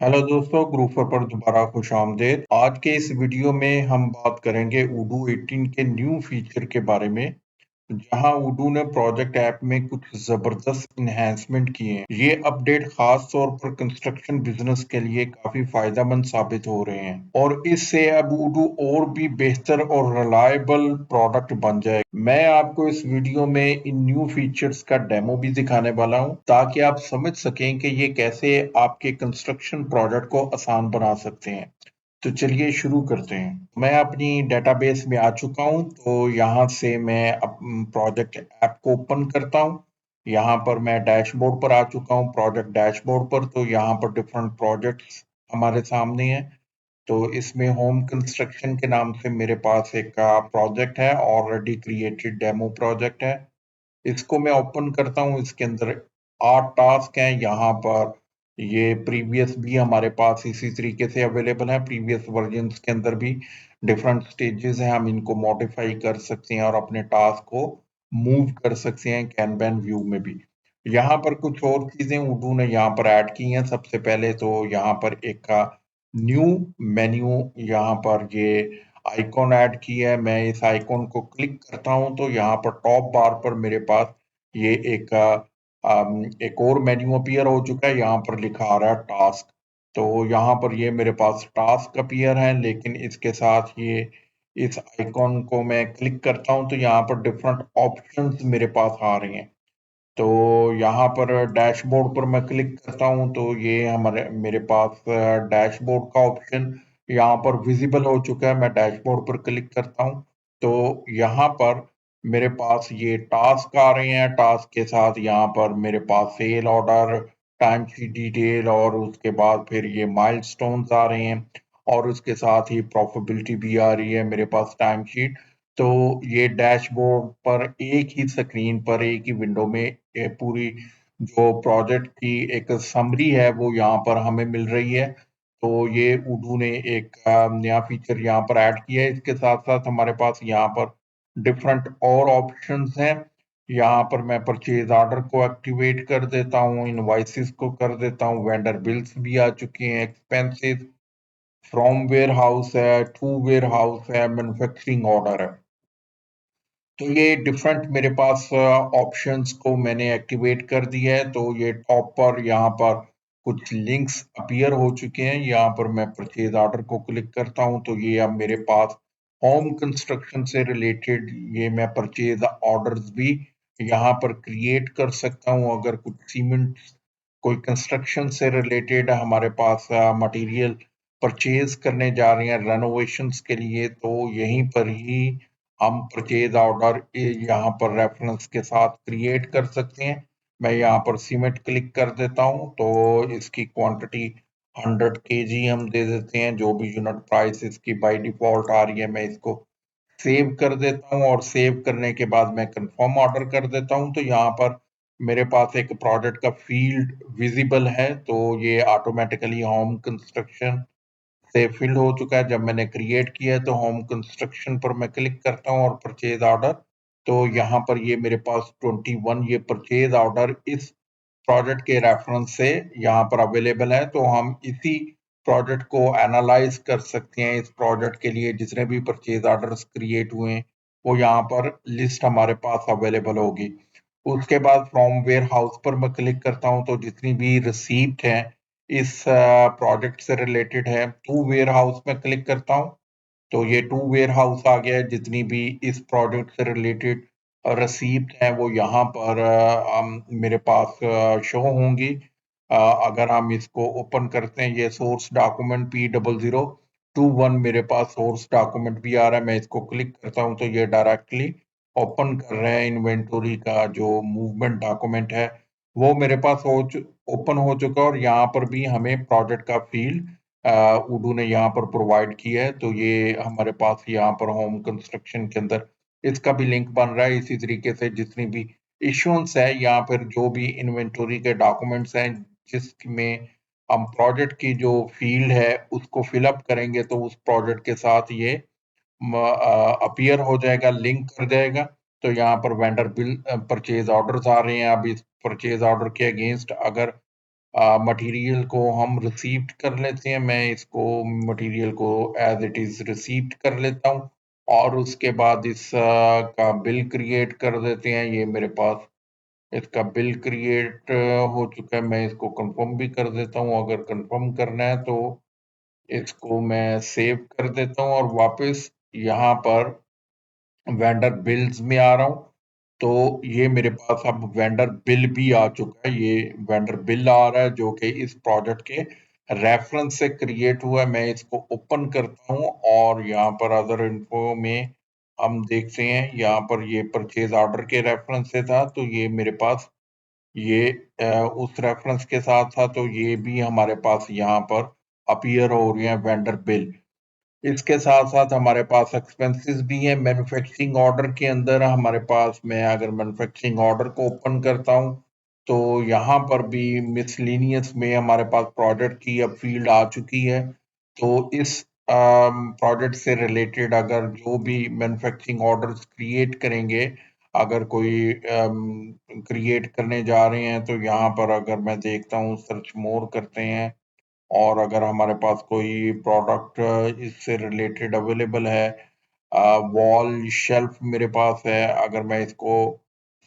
Hello दोस्तों, ग्रूफर पर दोबारा खुशामदीद। आज के इस वीडियो में हम बात करेंगे उडू 18 के न्यू फीचर के बारे में, जहां उडू ने प्रोजेक्ट ऐप में कुछ जबरदस्त इन्हेंसमेंट किए हैं। ये अपडेट खास तौर पर कंस्ट्रक्शन बिजनेस के लिए काफी फायदेमंद साबित हो रहे हैं और इससे अब उडू और भी बेहतर और रिलायबल प्रोडक्ट बन जाएगा। मैं आपको इस वीडियो में इन न्यू फीचर्स का डेमो भी दिखाने वाला हूं, ताकि आप समझ सकें कि ये कैसे आपके कंस्ट्रक्शन प्रोजेक्ट को आसान बना सकते हैं। तो चलिए शुरू करते हैं। मैं अपनी डेटाबेस में आ चुका हूँ, तो यहाँ से मैं प्रोजेक्ट ऐप को ओपन करता हूँ। यहाँ पर मैं डैशबोर्ड पर आ चुका हूँ, प्रोजेक्ट डैशबोर्ड पर। तो यहाँ पर डिफरेंट प्रोजेक्ट्स हमारे सामने हैं। तो इसमें होम कंस्ट्रक्शन के नाम से मेरे पास एक प्रोजेक्ट है, ऑलरेडी क्रिएटेड डेमो प्रोजेक्ट है। इसको मैं ओपन करता हूँ। इसके अंदर 8 टास्क हैं। यहाँ पर ये प्रीवियस भी हमारे पास इसी तरीके से अवेलेबल है। प्रीवियस वर्जन्स के अंदर भी डिफरेंट स्टेजेस हैं, हम इनको मॉडिफाई कर सकते हैं और अपने टास्क को मूव कर सकते हैं कैनबैन व्यू में भी। यहाँ पर कुछ और चीजें उडू ने यहाँ पर ऐड की हैं। सबसे पहले तो यहाँ पर एक न्यू मेन्यू, यहाँ पर ये आइकॉन ऐड की है। मैं इस आइकॉन को क्लिक करता हूं तो यहाँ पर टॉप बार पर मेरे पास ये एक और मेन्यू अपीयर हो चुका है। यहाँ पर लिखा आ रहा है टास्क। तो यहाँ पर ये मेरे पास टास्क अपीयर है, लेकिन इसके साथ ये इस आइकॉन को मैं क्लिक करता हूं तो यहाँ पर डिफरेंट ऑप्शंस मेरे पास आ रहे हैं। तो यहाँ पर डैशबोर्ड पर मैं क्लिक करता हूँ तो ये हमारे मेरे पास डैशबोर्ड का ऑप्शन यहाँ पर विजिबल हो चुका है। मैं डैशबोर्ड पर क्लिक करता हूँ तो यहाँ पर मेरे पास ये टास्क आ रहे हैं। टास्क के साथ यहाँ पर मेरे पास sale order, time sheet detail और उसके बाद फिर ये माइलस्टोन्स आ रहे हैं और उसके साथ ही प्रॉफिटेबिलिटी भी आ रही है मेरे पास टाइम शीट। तो ये डैशबोर्ड पर एक ही स्क्रीन पर एक ही विंडो में ये पूरी जो प्रोजेक्ट की एक समरी है वो यहाँ पर हमें मिल रही है। तो ये उडू ने एक नया फीचर यहाँ पर ऐड किया है। इसके साथ साथ हमारे पास यहाँ पर डिफरेंट और ऑप्शंस हैं। यहाँ पर मैं परचेज ऑर्डर को एक्टिवेट कर देता हूँ, इनवॉइसेस को कर देता हूँ, वेंडर बिल्स भी आ चुके हैं, एक्सपेंसेस फ्रॉम वेयर हाउस है, टू वेयर हाउस है, मैन्युफैक्चरिंग ऑर्डर है। तो ये डिफरेंट मेरे पास ऑप्शंस को मैंने एक्टिवेट कर दिया है। तो ये टॉप पर यहाँ पर कुछ लिंक्स अपीयर हो चुके हैं। यहाँ पर मैं परचेज ऑर्डर को क्लिक करता हूँ तो ये अब मेरे पास होम कंस्ट्रक्शन से रिलेटेड ये मैं परचेज ऑर्डर्स भी यहाँ पर क्रिएट कर सकता हूँ। अगर कुछ सीमेंट कोई कंस्ट्रक्शन से रिलेटेड हमारे पास मटेरियल परचेज करने जा रहे हैं रेनोवेशंस के लिए, तो यहीं पर ही हम परचेज ऑर्डर यहाँ पर रेफरेंस के साथ क्रिएट कर सकते हैं। मैं यहाँ पर सीमेंट क्लिक कर देता हूँ तो इसकी क्वांटिटी 100 केजी हम दे देते हैं। जो भी यूनिट प्राइस इसकी बाय डिफॉल्ट आ रही है मैं इसको सेव कर देता हूँ और सेव करने के बाद मैं कंफर्म ऑर्डर कर देता हूँ। तो यहाँ पर मेरे पास एक प्रोडक्ट का फील्ड विजिबल है। तो ये ऑटोमेटिकली होम कंस्ट्रक्शन से फिल्ड हो चुका है। जब मैंने क्रिएट किया है तो होम कंस्ट्रक्शन पर मैं क्लिक करता हूँ और परचेज ऑर्डर। तो यहाँ पर ये मेरे पास 21 ये परचेज ऑर्डर इस प्रोजेक्ट के रेफरेंस से यहाँ पर अवेलेबल है। तो हम इसी प्रोजेक्ट को एनालाइज कर सकते हैं। इस प्रोजेक्ट के लिए जितने भी परचेज ऑर्डर्स क्रिएट हुए हैं वो यहाँ पर लिस्ट हमारे पास अवेलेबल होगी। उसके बाद फ्रॉम वेयर हाउस पर मैं क्लिक करता हूँ तो जितनी भी रिसीप्ट है इस प्रोजेक्ट से रिलेटेड है। टू वेयर हाउस में क्लिक करता हूँ तो ये टू वेयर हाउस आ गया है। जितनी भी इस प्रोजेक्ट से रिलेटेड रिसीप्ट है वो यहाँ पर मेरे पास शो होंगी। अगर हम इसको ओपन करते हैं, ये सोर्स डॉक्यूमेंट P0021 मेरे पास सोर्स डॉक्यूमेंट भी आ रहा है। मैं इसको क्लिक करता हूँ तो ये डायरेक्टली ओपन कर रहे हैं। इन्वेंटोरी का जो मूवमेंट डॉक्यूमेंट है वो मेरे पास ओपन हो चुका है और यहाँ पर भी हमें प्रोजेक्ट का फील्ड उडू ने यहाँ पर प्रोवाइड किया है। तो ये हमारे पास यहाँ पर होम कंस्ट्रक्शन के अंदर इसका भी लिंक बन रहा है। इसी तरीके से जितनी भी इश्यूएंस है या फिर जो भी इन्वेंटोरी के डॉक्यूमेंट्स हैं जिसमें हम प्रोजेक्ट की जो फील्ड है उसको फिलअप करेंगे तो उस प्रोजेक्ट के साथ ये अपीयर हो जाएगा, लिंक कर जाएगा। तो यहाँ पर वेंडर बिल परचेज ऑर्डर्स आ रहे हैं। अब इस परचेज ऑर्डर के अगेंस्ट अगर मटेरियल को हम रिसीव्ड कर लेते हैं। मैं इसको मटेरियल को एज इट इज रिसीव्ड कर लेता हूँ और उसके बाद इस का बिल क्रिएट कर देते हैं। ये मेरे पास इसका बिल क्रिएट हो चुका है। मैं इसको कंफर्म भी कर देता हूँ। अगर कंफर्म करना है तो इसको मैं सेव कर देता हूँ और वापस यहाँ पर वेंडर बिल्स में आ रहा हूँ। तो ये मेरे पास अब वेंडर बिल भी आ चुका है। ये वेंडर बिल आ रहा है जो कि इस प्रोजेक्ट के रेफरेंस से क्रिएट हुआ है। मैं इसको ओपन करता हूँ और यहाँ पर अदर इन्फो में हम देखते हैं, यहाँ पर ये परचेज ऑर्डर के रेफरेंस से था, तो ये मेरे पास ये उस रेफरेंस के साथ था, तो ये भी हमारे पास यहाँ पर अपीयर हो रही है वेंडर बिल। इसके साथ साथ हमारे पास एक्सपेंसेस भी हैं। मैन्युफैक्चरिंग ऑर्डर के अंदर हमारे पास, मैं अगर मैन्युफैक्चरिंग ऑर्डर को ओपन करता हूं तो यहाँ पर भी मिसलिनियस में हमारे पास प्रोजेक्ट की अब फील्ड आ चुकी है। तो इस प्रोजेक्ट से रिलेटेड अगर जो भी मैन्युफैक्चरिंग ऑर्डर्स क्रिएट करेंगे, अगर कोई क्रिएट करने जा रहे हैं, तो यहाँ पर अगर मैं देखता हूँ सर्च मोर करते हैं और अगर हमारे पास कोई प्रोडक्ट इससे रिलेटेड अवेलेबल है, वॉल शेल्फ मेरे पास है, अगर मैं इसको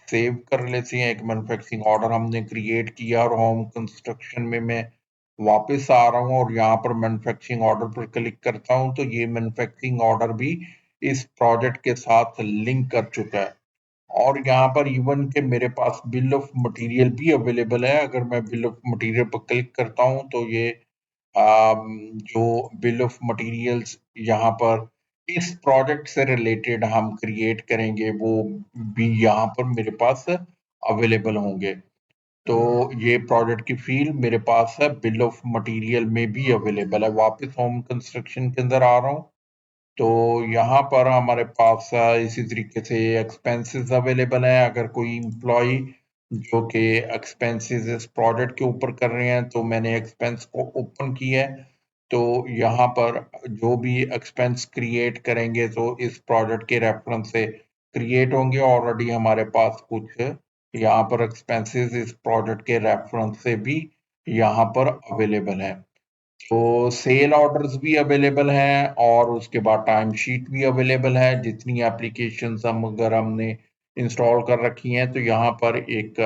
सेव कर लेते हैं, एक मैन्युफैक्चरिंग ऑर्डर हमने क्रिएट किया और होम कंस्ट्रक्शन में मैं वापस आ रहा हूँ और यहाँ पर मैन्युफैक्चरिंग ऑर्डर पर क्लिक करता हूँ, तो ये मैन्युफैक्चरिंग ऑर्डर भी इस प्रोजेक्ट के साथ लिंक कर चुका है। और यहाँ पर इवन के मेरे पास बिल ऑफ मटेरियल भी अवेलेबल है। अगर मैं बिल ऑफ मटेरियल पर क्लिक करता हूँ तो ये जो बिल ऑफ मटेरियल्स यहाँ पर इस प्रोजेक्ट से रिलेटेड हम क्रिएट करेंगे वो भी यहाँ पर मेरे पास अवेलेबल होंगे। तो ये प्रोजेक्ट की फील्ड मेरे पास है, बिल ऑफ मटेरियल में भी अवेलेबल है। वापस होम कंस्ट्रक्शन के अंदर आ रहा हूँ, तो यहाँ पर हमारे पास इसी तरीके से एक्सपेंसेस अवेलेबल हैं। अगर कोई इम्प्लॉय जो कि एक्सपेंसेस इस प्रोजेक्ट के ऊपर कर रहे हैं, तो मैंने एक्सपेंस को ओपन किया है। तो यहाँ पर जो भी एक्सपेंस क्रिएट करेंगे तो इस प्रोजेक्ट के रेफरेंस से क्रिएट होंगे। ऑलरेडी हमारे पास कुछ यहाँ पर एक्सपेंसेस इस प्रोजेक्ट के रेफरेंस से भी यहाँ पर अवेलेबल है। तो सेल ऑर्डर्स भी अवेलेबल हैं और उसके बाद टाइम शीट भी अवेलेबल है। जितनी एप्लीकेशंस हम अगर हमने इंस्टॉल कर रखी हैं, तो यहाँ पर एक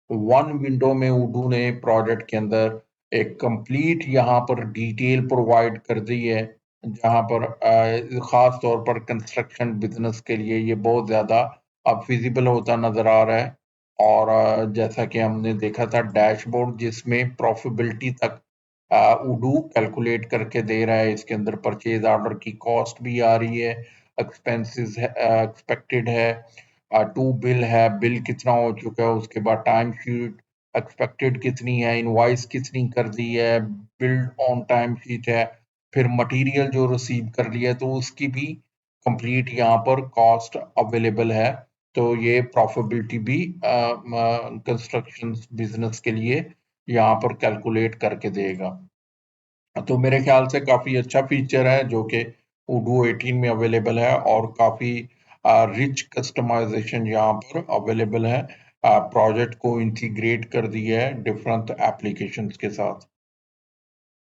वन विंडो में उडू ने प्रोजेक्ट के अंदर एक कंप्लीट यहाँ पर डिटेल प्रोवाइड कर दी है, जहाँ पर खास तौर पर कंस्ट्रक्शन बिजनेस के लिए ये बहुत ज्यादा अब विजिबल होता नजर आ रहा है। और जैसा कि हमने देखा था डैशबोर्ड जिसमें प्रॉफिटेबिलिटी तक उडू कैलकुलेट करके दे रहा है, इसके अंदर परचेज ऑर्डर की कॉस्ट भी आ रही है, एक्सपेंसेस एक्सपेक्टेड है, टू बिल है, बिल कितना हो चुका है, उसके बाद टाइम शीट एक्सपेक्टेड कितनी है, इनवॉइस कितनी कर दी है, बिल्ड ऑन टाइम शीट है, फिर मटेरियल जो रिसीव कर लिया है तो उसकी भी कंप्लीट यहाँ पर कॉस्ट अवेलेबल है। तो ये प्रॉफिटेबिलिटी भी कंस्ट्रक्शन बिजनेस के लिए यहाँ पर कैलकुलेट करके देगा। तो मेरे ख्याल से काफी अच्छा फीचर है जो कि उडू 18 में अवेलेबल है और काफी रिच कस्टमाइजेशन यहाँ पर अवेलेबल है। प्रोजेक्ट को इंटीग्रेट कर दिया है डिफरेंट एप्लीकेशंस के साथ।